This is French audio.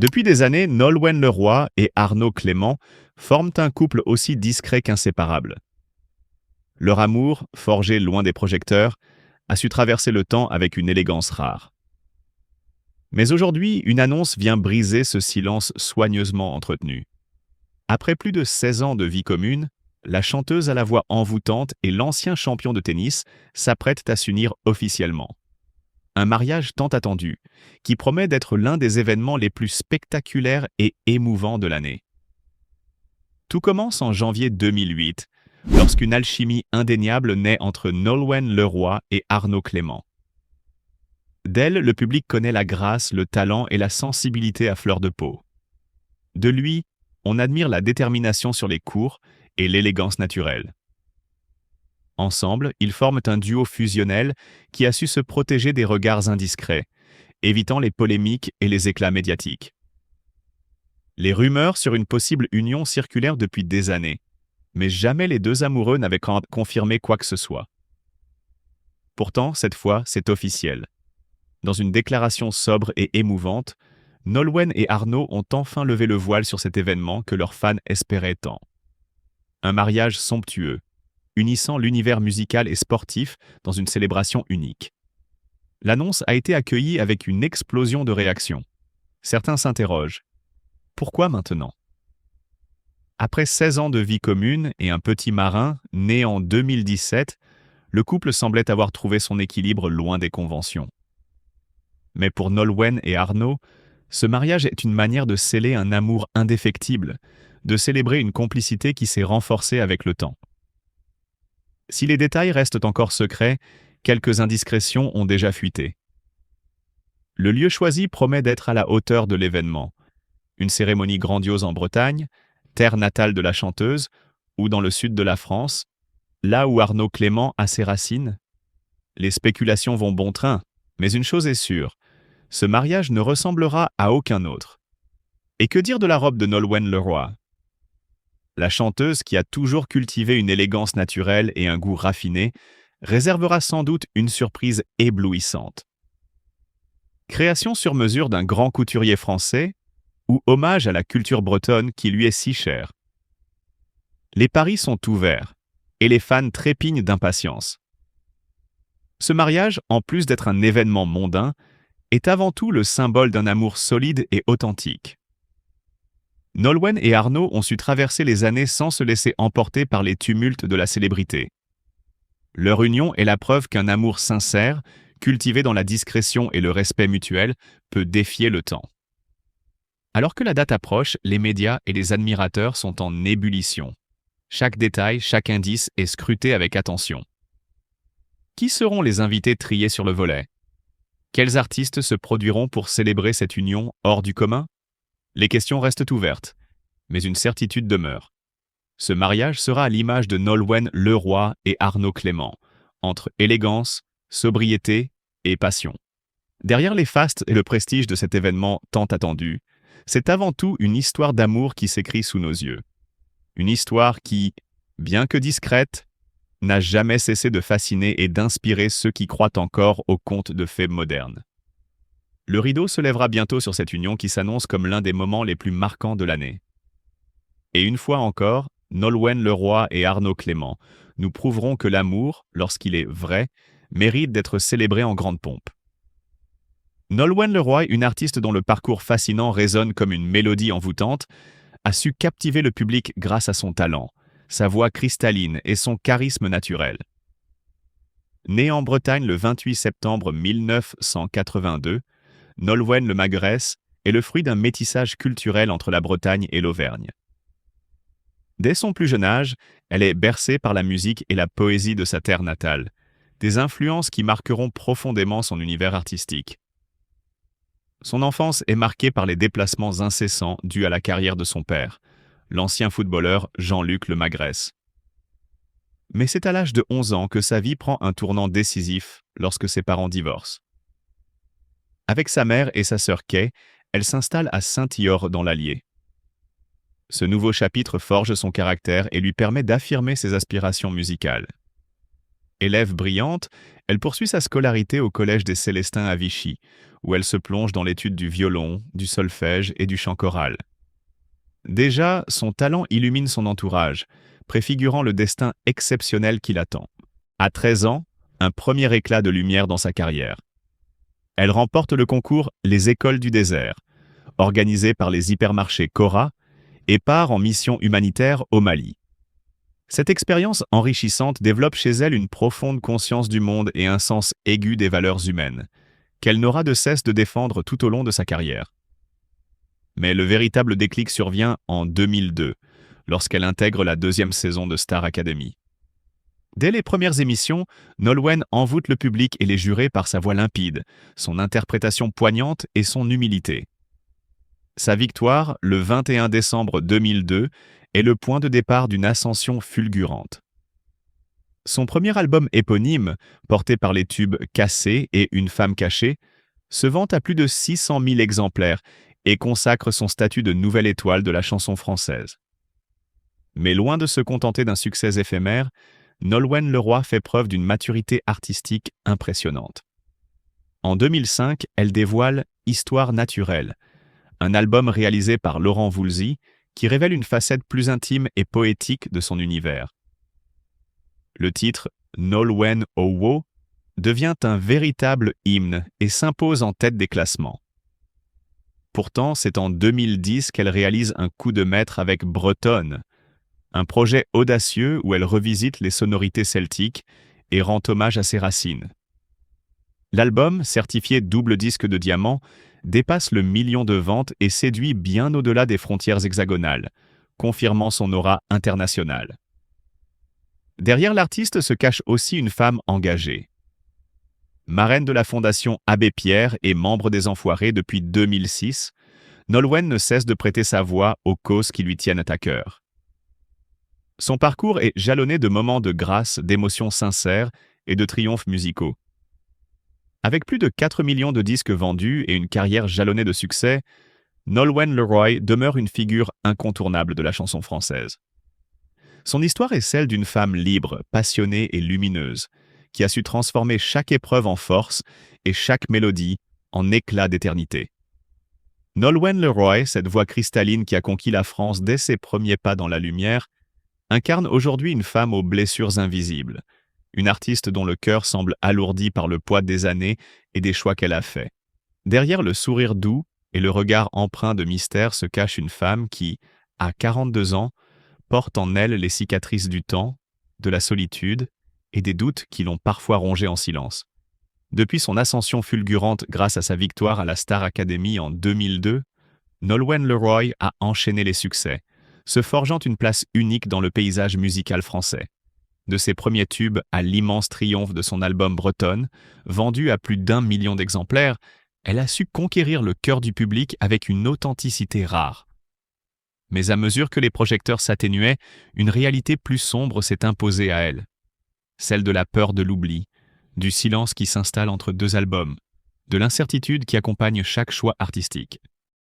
Depuis des années, Nolwenn Leroy et Arnaud Clément forment un couple aussi discret qu'inséparable. Leur amour, forgé loin des projecteurs, a su traverser le temps avec une élégance rare. Mais aujourd'hui, une annonce vient briser ce silence soigneusement entretenu. Après plus de 16 ans de vie commune, la chanteuse à la voix envoûtante et l'ancien champion de tennis s'apprêtent à s'unir officiellement. Un mariage tant attendu, qui promet d'être l'un des événements les plus spectaculaires et émouvants de l'année. Tout commence en janvier 2008, lorsqu'une alchimie indéniable naît entre Nolwenn Leroy et Arnaud Clément. D'elle, le public connaît la grâce, le talent et la sensibilité à fleur de peau. De lui, on admire la détermination sur les cours et l'élégance naturelle. Ensemble, ils forment un duo fusionnel qui a su se protéger des regards indiscrets, évitant les polémiques et les éclats médiatiques. Les rumeurs sur une possible union circulèrent depuis des années, mais jamais les deux amoureux n'avaient confirmé quoi que ce soit. Pourtant, cette fois, c'est officiel. Dans une déclaration sobre et émouvante, Nolwenn et Arnaud ont enfin levé le voile sur cet événement que leurs fans espéraient tant. Un mariage somptueux, unissant l'univers musical et sportif dans une célébration unique. L'annonce a été accueillie avec une explosion de réactions. Certains s'interrogent. Pourquoi maintenant? Après 16 ans de vie commune et un petit marin, né en 2017, le couple semblait avoir trouvé son équilibre loin des conventions. Mais pour Nolwenn et Arnaud, ce mariage est une manière de sceller un amour indéfectible, de célébrer une complicité qui s'est renforcée avec le temps. Si les détails restent encore secrets, quelques indiscrétions ont déjà fuité. Le lieu choisi promet d'être à la hauteur de l'événement. Une cérémonie grandiose en Bretagne, terre natale de la chanteuse, ou dans le sud de la France, là où Arnaud Clément a ses racines. Les spéculations vont bon train, mais une chose est sûre, ce mariage ne ressemblera à aucun autre. Et que dire de la robe de Nolwenn Leroy? La chanteuse, qui a toujours cultivé une élégance naturelle et un goût raffiné, réservera sans doute une surprise éblouissante. Création sur mesure d'un grand couturier français ou hommage à la culture bretonne qui lui est si chère? Les paris sont ouverts et les fans trépignent d'impatience. Ce mariage, en plus d'être un événement mondain, est avant tout le symbole d'un amour solide et authentique. Nolwenn et Arnaud ont su traverser les années sans se laisser emporter par les tumultes de la célébrité. Leur union est la preuve qu'un amour sincère, cultivé dans la discrétion et le respect mutuel, peut défier le temps. Alors que la date approche, les médias et les admirateurs sont en ébullition. Chaque détail, chaque indice est scruté avec attention. Qui seront les invités triés sur le volet? Quels artistes se produiront pour célébrer cette union hors du commun? Les questions restent ouvertes, mais une certitude demeure. Ce mariage sera à l'image de Nolwenn Leroy et Arnaud Clément, entre élégance, sobriété et passion. Derrière les fastes et le prestige de cet événement tant attendu, c'est avant tout une histoire d'amour qui s'écrit sous nos yeux. Une histoire qui, bien que discrète, n'a jamais cessé de fasciner et d'inspirer ceux qui croient encore aux contes de fées modernes. Le rideau se lèvera bientôt sur cette union qui s'annonce comme l'un des moments les plus marquants de l'année. Et une fois encore, Nolwenn Leroy et Arnaud Clément nous prouveront que l'amour, lorsqu'il est vrai, mérite d'être célébré en grande pompe. Nolwenn Leroy, une artiste dont le parcours fascinant résonne comme une mélodie envoûtante, a su captiver le public grâce à son talent, sa voix cristalline et son charisme naturel. Née en Bretagne le 28 septembre 1982, Nolwenn Le Magresse est le fruit d'un métissage culturel entre la Bretagne et l'Auvergne. Dès son plus jeune âge, elle est bercée par la musique et la poésie de sa terre natale, des influences qui marqueront profondément son univers artistique. Son enfance est marquée par les déplacements incessants dus à la carrière de son père, l'ancien footballeur Jean-Luc Le Magresse. Mais c'est à l'âge de 11 ans que sa vie prend un tournant décisif lorsque ses parents divorcent. Avec sa mère et sa sœur Kay, elle s'installe à Saint-Ior dans l'Allier. Ce nouveau chapitre forge son caractère et lui permet d'affirmer ses aspirations musicales. Élève brillante, elle poursuit sa scolarité au Collège des Célestins à Vichy, où elle se plonge dans l'étude du violon, du solfège et du chant choral. Déjà, son talent illumine son entourage, préfigurant le destin exceptionnel qui l'attend. À 13 ans, un premier éclat de lumière dans sa carrière. Elle remporte le concours Les Écoles du désert, organisé par les hypermarchés Cora, et part en mission humanitaire au Mali. Cette expérience enrichissante développe chez elle une profonde conscience du monde et un sens aigu des valeurs humaines, qu'elle n'aura de cesse de défendre tout au long de sa carrière. Mais le véritable déclic survient en 2002, lorsqu'elle intègre la deuxième saison de Star Academy. Dès les premières émissions, Nolwenn envoûte le public et les jurés par sa voix limpide, son interprétation poignante et son humilité. Sa victoire, le 21 décembre 2002, est le point de départ d'une ascension fulgurante. Son premier album éponyme, porté par les tubes Cassé et Une femme cachée, se vend à plus de 600 000 exemplaires et consacre son statut de nouvelle étoile de la chanson française. Mais loin de se contenter d'un succès éphémère, Nolwenn Leroy fait preuve d'une maturité artistique impressionnante. En 2005, elle dévoile Histoire naturelle, un album réalisé par Laurent Voulzy qui révèle une facette plus intime et poétique de son univers. Le titre Nolwenn Owo devient un véritable hymne et s'impose en tête des classements. Pourtant, c'est en 2010 qu'elle réalise un coup de maître avec Bretonne, un projet audacieux où elle revisite les sonorités celtiques et rend hommage à ses racines. L'album, certifié double disque de diamant, dépasse le million de ventes et séduit bien au-delà des frontières hexagonales, confirmant son aura internationale. Derrière l'artiste se cache aussi une femme engagée. Marraine de la Fondation Abbé Pierre et membre des Enfoirés depuis 2006, Nolwenn ne cesse de prêter sa voix aux causes qui lui tiennent à cœur. Son parcours est jalonné de moments de grâce, d'émotions sincères et de triomphes musicaux. Avec plus de 4 millions de disques vendus et une carrière jalonnée de succès, Nolwenn Leroy demeure une figure incontournable de la chanson française. Son histoire est celle d'une femme libre, passionnée et lumineuse, qui a su transformer chaque épreuve en force et chaque mélodie en éclat d'éternité. Nolwenn Leroy, cette voix cristalline qui a conquis la France dès ses premiers pas dans la lumière, incarne aujourd'hui une femme aux blessures invisibles, une artiste dont le cœur semble alourdi par le poids des années et des choix qu'elle a faits. Derrière le sourire doux et le regard empreint de mystère se cache une femme qui, à 42 ans, porte en elle les cicatrices du temps, de la solitude et des doutes qui l'ont parfois rongée en silence. Depuis son ascension fulgurante grâce à sa victoire à la Star Academy en 2002, Nolwenn Leroy a enchaîné les succès, se forgeant une place unique dans le paysage musical français. De ses premiers tubes à l'immense triomphe de son album Bretonne, vendu à plus d'1 million d'exemplaires, elle a su conquérir le cœur du public avec une authenticité rare. Mais à mesure que les projecteurs s'atténuaient, une réalité plus sombre s'est imposée à elle. Celle de la peur de l'oubli, du silence qui s'installe entre deux albums, de l'incertitude qui accompagne chaque choix artistique.